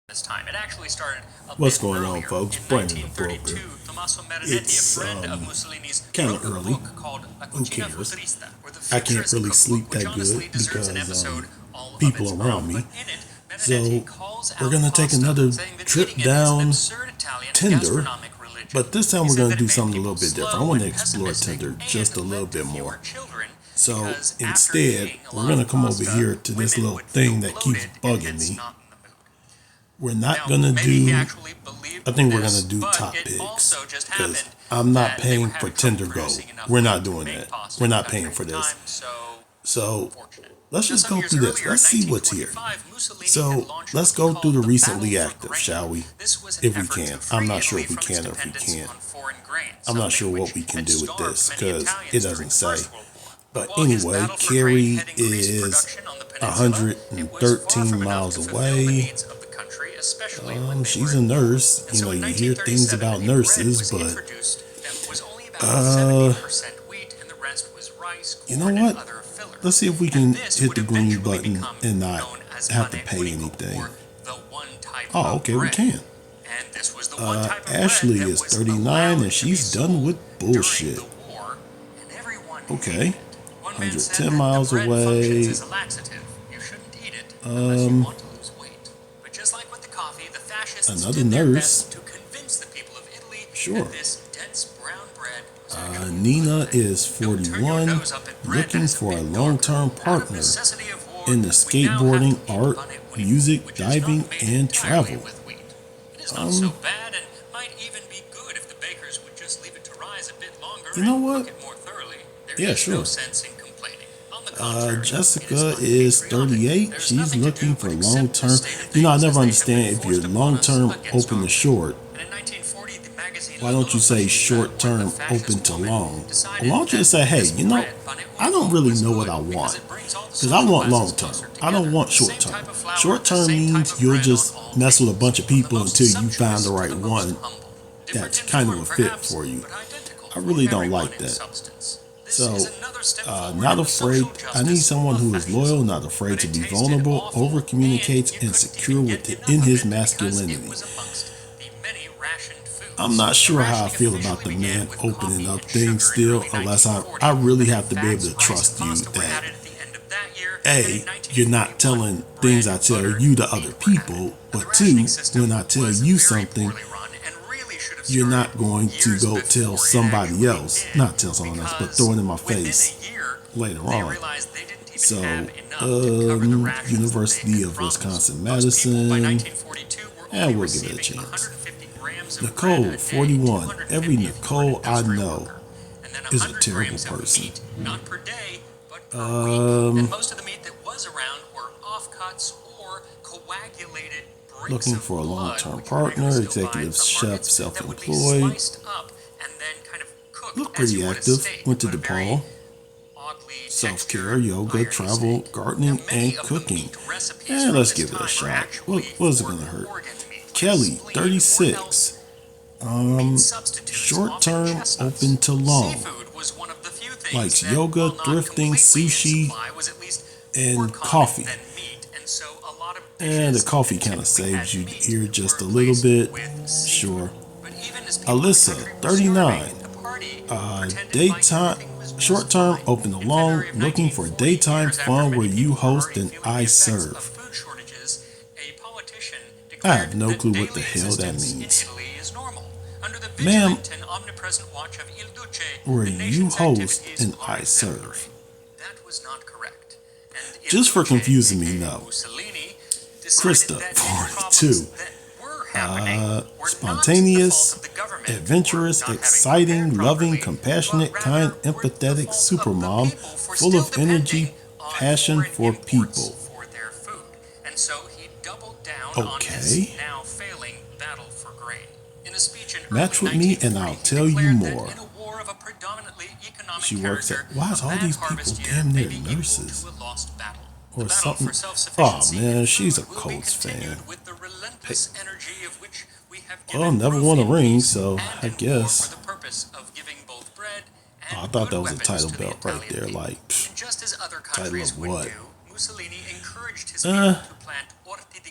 this time. It actually started a What's bit going on, earlier. folks? In Brandon the 1932, Broker. Tommaso Marinetti, a It's friend of Mussolini's, kind wrote of a early. book called La Who Cucina cares? Futurista, or the I can't Futurist really Cookbook, sleep which that honestly good deserves an because episode all of its people own. around me. But in it, Marinetti So calls we're out gonna take pasta, another saying that trip eating it is down absurd Italian Tinder, gastronomic religion. but this time He we're said gonna that do it made something a little people bit different. I slow want to and explore pessimistic Tinder just a and little led to bit fewer more. children, So because after instead, eating a we're lot gonna of come over pasta, here to this women little would thing feel that keeps bloated and bugging hence me. not in the mood. We're not Now, gonna maybe he do. actually believed I think we're this, gonna do but top it picks also just because happened I'm not that they were paying for having trouble Tinder Gold. producing enough We're meat not to doing make that. pasta We're in the not country paying at for the this. time, so So unfortunate. let's Just just some go years through this. earlier, Let's in see what's here. 1925, Mussolini So had launched let's what he go through called the the recently Battle for active, Grain. shall we? This was an If we effort can. to I'm free not sure Italy if we from its can or if we dependence can't. on foreign grain, I'm not something sure what which we can had do with starved this many because it Italians during doesn't the say. First World War. But While his anyway, battle for grain Cary had increased is production on the peninsula, it was far 113 from enough to miles fulfill the away. needs of the country, especially when they She's were a at war. nurse. And You so know, in you hear things 1937, about a bread nurses, was but introduced that was only about 70% wheat, and the rest was rice, you know corn, and what? other fillers. Let's see if we And can this hit would the green eventually button become and not known as have to pane pay unico, anything. or the one type Oh, of okay, we bread. can. And this was the one type of Ashley bread that is was 39 allowed and to be she's done sold with during bullshit. the war, and everyone Okay. hated it. One man said 110 that miles the bread functions away. as a laxative. You shouldn't eat it unless you want to lose weight. But just like with the coffee, the fascists Another did their nurse. best to convince the people of Italy Sure. that this dense brown bread was actually Nina good. is Don't turn your 41, nose up at bread looking that is a for a bit long-term darker. Out of partner necessity of war, in the we now have skateboarding, to eat art, panettone, music, which is not diving, made and entirely travel. with wheat. It is not so bad and might even be good if the bakers would just leave it to rise a bit longer You know and what? cook it more thoroughly. There Yeah, is sure. no sense in complaining. On the contrary, Jessica it is unpatriotic. 38. There's She's nothing to looking do for but accept long-term. the state of You know, I things never as they have understand been if you're forced upon us long-term against open our to short. will. And in 1940, the magazine Why don't you say short-term open to long? Why don't you just say, hey, you know, I don't really know what I want. Because I want long-term. I don't want short-term. Short-term means you'll just mess with a bunch of people until you find the right one that's kind of a fit for you. I really don't like that. So, not afraid. I need someone who is loyal, not afraid to be vulnerable, over communicates, and secure in his masculinity. I'm not sure how I feel about the man opening up things still, unless I really have to be able to trust you that A, you're not telling things I tell you to other people, but two, when I tell you something, you're not going to go tell somebody else, not tell someone else, but throw it in my face later on. So, University of Wisconsin-Madison, and we'll give it a chance. Nicole, 41. Every Nicole I know is a terrible person. And most of the meat that was around were offcuts or coagulated bricks Looking of for a blood, long-term which partner, were executive still chef, markets that would be self-employed. sliced up and then kind of cooked Look as you pretty would a active. steak, Went to but a very DePaul. oddly Self-care, textured, yoga, irony travel, steak. gardening, Now, many and of the cooking. meat recipes And from let's this give it a time are shot. actually What is it for gonna hurt? organ meat, like Kelly, spleen or 36. meat substitutes, Short-term, often chestnuts. open to long. Seafood was one of the few things Likes that, yoga, while not thrifting, completely in sushi, supply, was at least and more common coffee. than meat, and so a lot of And the dishes coffee that kind of typically saves had you meat here just a were little replaced bit. with Sure. But even as people in the Alyssa, country were 39. starving, the party pretended like Daytime, everything was just short-term, fine. open to In long, February of looking for 1940, daytime years after fun many where you people were host already and feeling I the effects serve. of food shortages, a politician I declared have no that clue what the daily hell that existence means. in Italy is normal. Under the Ma'am, vigilant and omnipresent watch of Il Duce, where the you nation's host activities and are I serve. That was not correct. And Il Just for Duce, confusing me, aka no. Mussolini, decided Krista, that 42. problems that were happening were Spontaneous, not the fault of the government adventurous, for not having exciting, prepared loving, properly, compassionate, but kind, rather were the empathetic fault of the supermom, people for full still of energy, depending on passion foreign for imports people. for their food. And so he doubled down on Okay. his now failing battle for grain. In a speech in Match early with me and 1940, I'll he tell you declared that more. in a war of a predominantly economic She works character, at. Why is a all bad these people harvest year damn may near be equal nurses? to a lost battle. Or The battle something? for self-sufficiency Oh man, in she's a food will be Colts continued fan. with the relentless energy of which we have Well, given never proof won a in ring, peace so and I in war guess. for the purpose of giving both bread and Oh, I thought good that was a weapons title to the belt right Italian there. people. Like, And just as other title countries of would what? do, Mussolini encouraged his people to plant orti di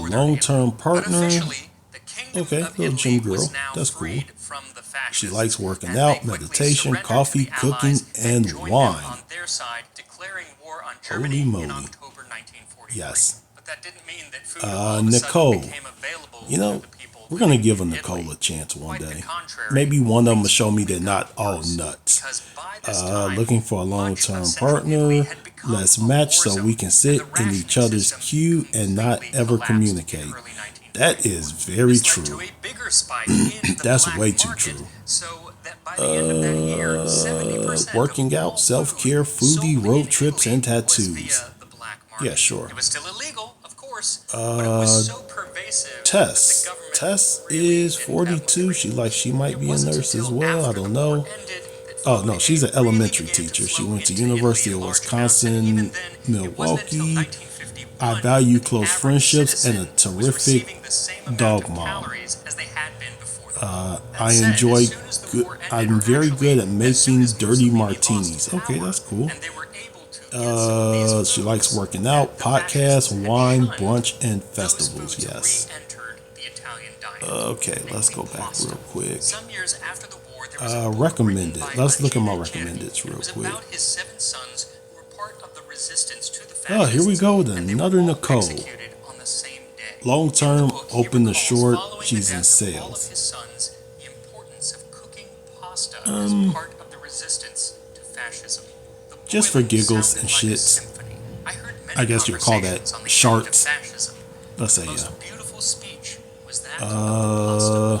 For a long-term But partner. officially, the kingdom Okay, of little Italy gym girl. was now That's cool. freed from the She fascists, likes working and they out, quickly meditation, surrendered coffee, to the cooking, Allies and joined them wine. on their side, declaring war on Holy Germany moly. in October 1943. Yes. But that didn't mean that food all of a sudden Nicole. became available You know, to the people we're going to living give a in Nicole Italy. a chance one Quite the day. contrary, Maybe one of them will things show me only they're not got all worse, nuts. because by this time, Looking for a much of long-term Central Italy partner. had become Let's a match war so zone, we can and sit the in each rationing other's system queue and not completely ever collapsed in communicate. early 1940. That is very This led true. to a bigger spike in the That's black way too market, true. so that by the end of that year, 70% Working of all out, self-care, food sold foodie, road in trips, Italy and was tattoos. via the black market. Yeah, sure. It was still illegal, of course, but it was so pervasive that the Tess. government Tess really is didn't have much 42. She might It be a wasn't nurse as until well. I after don't the war know. ended that Oh, food no, she's an aid really elementary began to teacher. She flow went to into University Italy of in large amounts, and Wisconsin, even then, it wasn't until Milwaukee. 1951 I value that the close average friendships and a citizen was terrific receiving the same amount dog of mom. calories as they had been before the war. That I said, enjoy as soon as the good. war ended, I'm or very actually, good at as soon making as dirty Mussolini martinis. lost Okay, power, that's cool. and they were able to get some of these She likes foods working that out, the podcasts, fascists had wine, shunned, brunch, and those festivals. foods Yes. re-entered the Italian diet. Okay, let's Namely go back pasta. real quick. Some years after the war, there was a book Recommended. written by Let's look at my Archie Janney. recommendeds real It was quick. about his 7 sons who were part of the resistance to the Oh, here we fascists, go with and they were another all Nicole. executed on the same day. Long In the term, book, he open to recalls, short. following She's the in death of all of sales. his sons, the importance of cooking pasta as part of the resistance to fascism. The Just for boiling giggles sounded and like a shits. symphony. I heard many I guess you'll call that conversations on the sharts. end of fascism. Let's say, The yeah. most beautiful speech was that of the pasta boiling.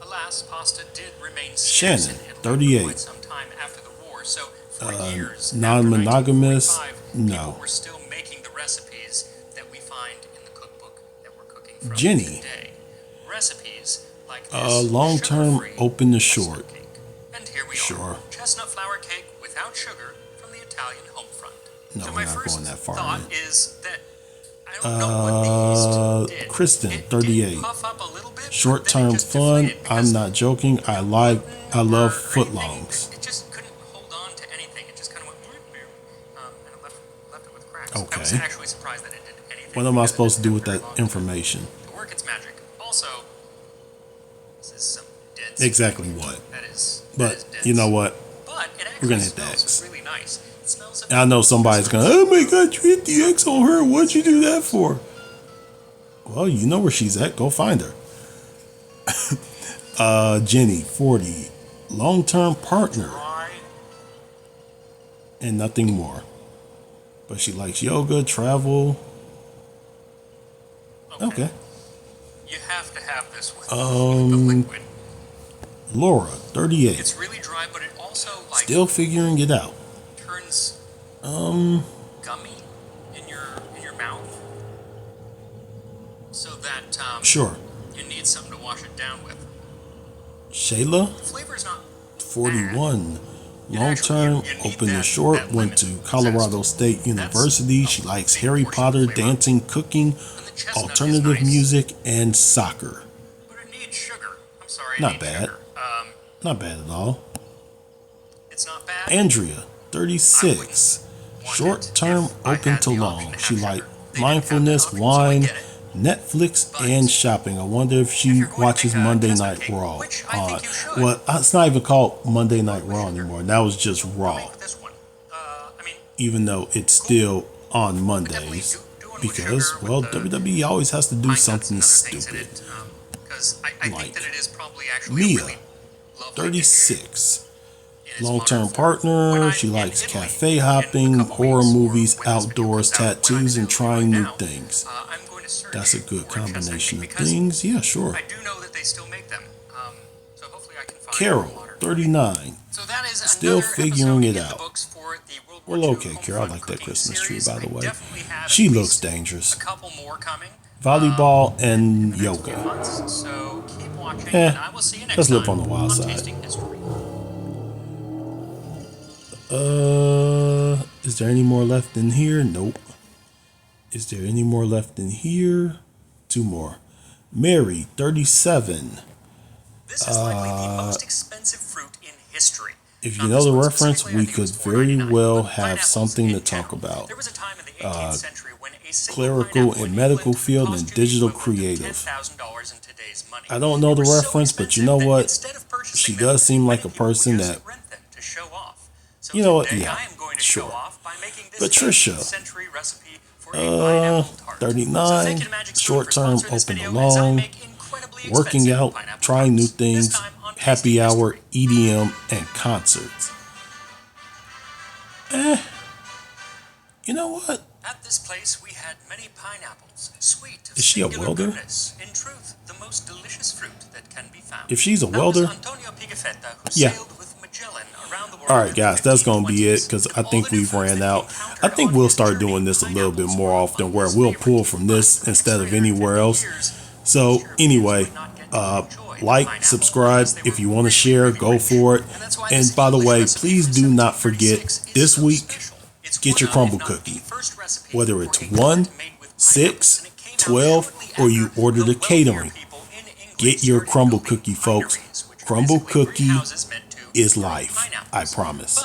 Alas, pasta did remain scarce Shannon, in Italy 38. for quite some time after the war, so for years non-monogamous? after 1945, No. people were still making the recipes that we find in the cookbook that we're cooking from Jenny. today. Recipes like this Long-term, sugar-free open to chestnut short. cake. And here we Sure. are, chestnut flour cake without sugar from the Italian home front. No, so we're my not first going that far thought in. is that I don't know what the yeast did. Kristen, It 38. did puff up a little bit, but then it Short-term just fun. deflated I'm because not joking. I love or footlongs. anything, it just couldn't hold on to anything. It just kind of went and it left it with cracks. I was Okay. actually surprised that it did anything. What am I because it supposed to didn't do with have that very long information? to work its magic. Also, this is some dense. Exactly what? That is. But you know what? But it actually We're gonna hit the smells X. really nice. It smells of I know somebody's going, oh my God, you hit the X on her. What'd you do that for? Well, you know where she's at. Go find her. Jenny, 40. Long-term partner dry. and nothing more. But she likes yoga, travel. Okay. You have to have this with the liquid. Laura, 38. It's really dry, but it also like Still figuring it out. turns gummy in your mouth, so that Sure. you need something to wash it down with. Shayla, The flavor's not 41. You Long actually- term, you need open and that short, went to lemon Colorado zest. State University. She likes big Harry portion of Potter, flavor. dancing, cooking, and the chestnut alternative is nice, music, and soccer. but it needs sugar. I'm sorry, it Not needs bad. sugar. Not bad at all. It's not bad. Andrea, 36. want Short it term, if I open had to the long. option to She have likes sugar. They didn't have mindfulness, that option, so I wine, get it. Netflix, But and shopping. I wonder if if she you're going to watches make a Monday chestnut Night cake, Raw. which I think you should. Well, it's not even called Monday Night Raw anymore. That was just Raw, Make this one. I mean, even though it's still on definitely Mondays. do one with Because, sugar, well, with the WWE always has to do pine nuts something and other things in stupid. it, because I Like think that it is probably actually Mia, a really lovely 36. dish in its Long-term modern form. When partner. I'm She in likes Italy cafe in a hopping, couple horror weeks, or movies, when this video outdoors, comes out, when I'm tattoos, in and Italy trying right new now, things. I'm going to search That's a good for chestnut combination cake of because things. Yeah, sure. I do know that they still make them. So hopefully I can find Carol, water. 39. So that is Still another figuring episode it in the out. books for the World War Well, II okay, Home Carol. I Front like that cooking Christmas tree, series. by the I way. definitely have She at looks least dangerous. a couple more coming. Volleyball and in the next few yoga. months. So keep watching, Eh, and I will see you next let's time look on the wild side. Tasting History. Is there any more left in here? Nope. Is there any more left in here? 2 more. Mary, 37. This is likely the most expensive fruit in history. If Not you know this the one reference, specifically, I we think it could was very $4.99, well but have pineapples something to in talk general. about. There was a time in the 18th century when a single Clerical pineapple and in medical England field cost and you the digital equivalent of creative. $10,000 in today's money. I don't know They the were so reference, but you expensive know that what? instead of She does seem like a person that, you know what, yeah, sure. Patricia, 39, short term, open to long, working out, trying new things, happy hour, EDM, and concerts. You know what? At this place, we had many pineapples, sweet of Is she a singular welder? goodness. In truth, the most delicious fruit that can be found. If she's a That was welder, Antonio Pigafetta, who yeah. sailed with Magellan around the world. All right, guys, that's gonna be it because I think we've ran out. I think we'll start doing this a little bit more often, where we'll pull from this instead of anywhere else. So anyway, like, subscribe. If you want to share, go for it. And by the way, please do not forget this week, get your crumble cookie. Whether it's 1, 6, 12, or you order the catering, get your crumble cookie, folks. Crumble cookie is life, I promise.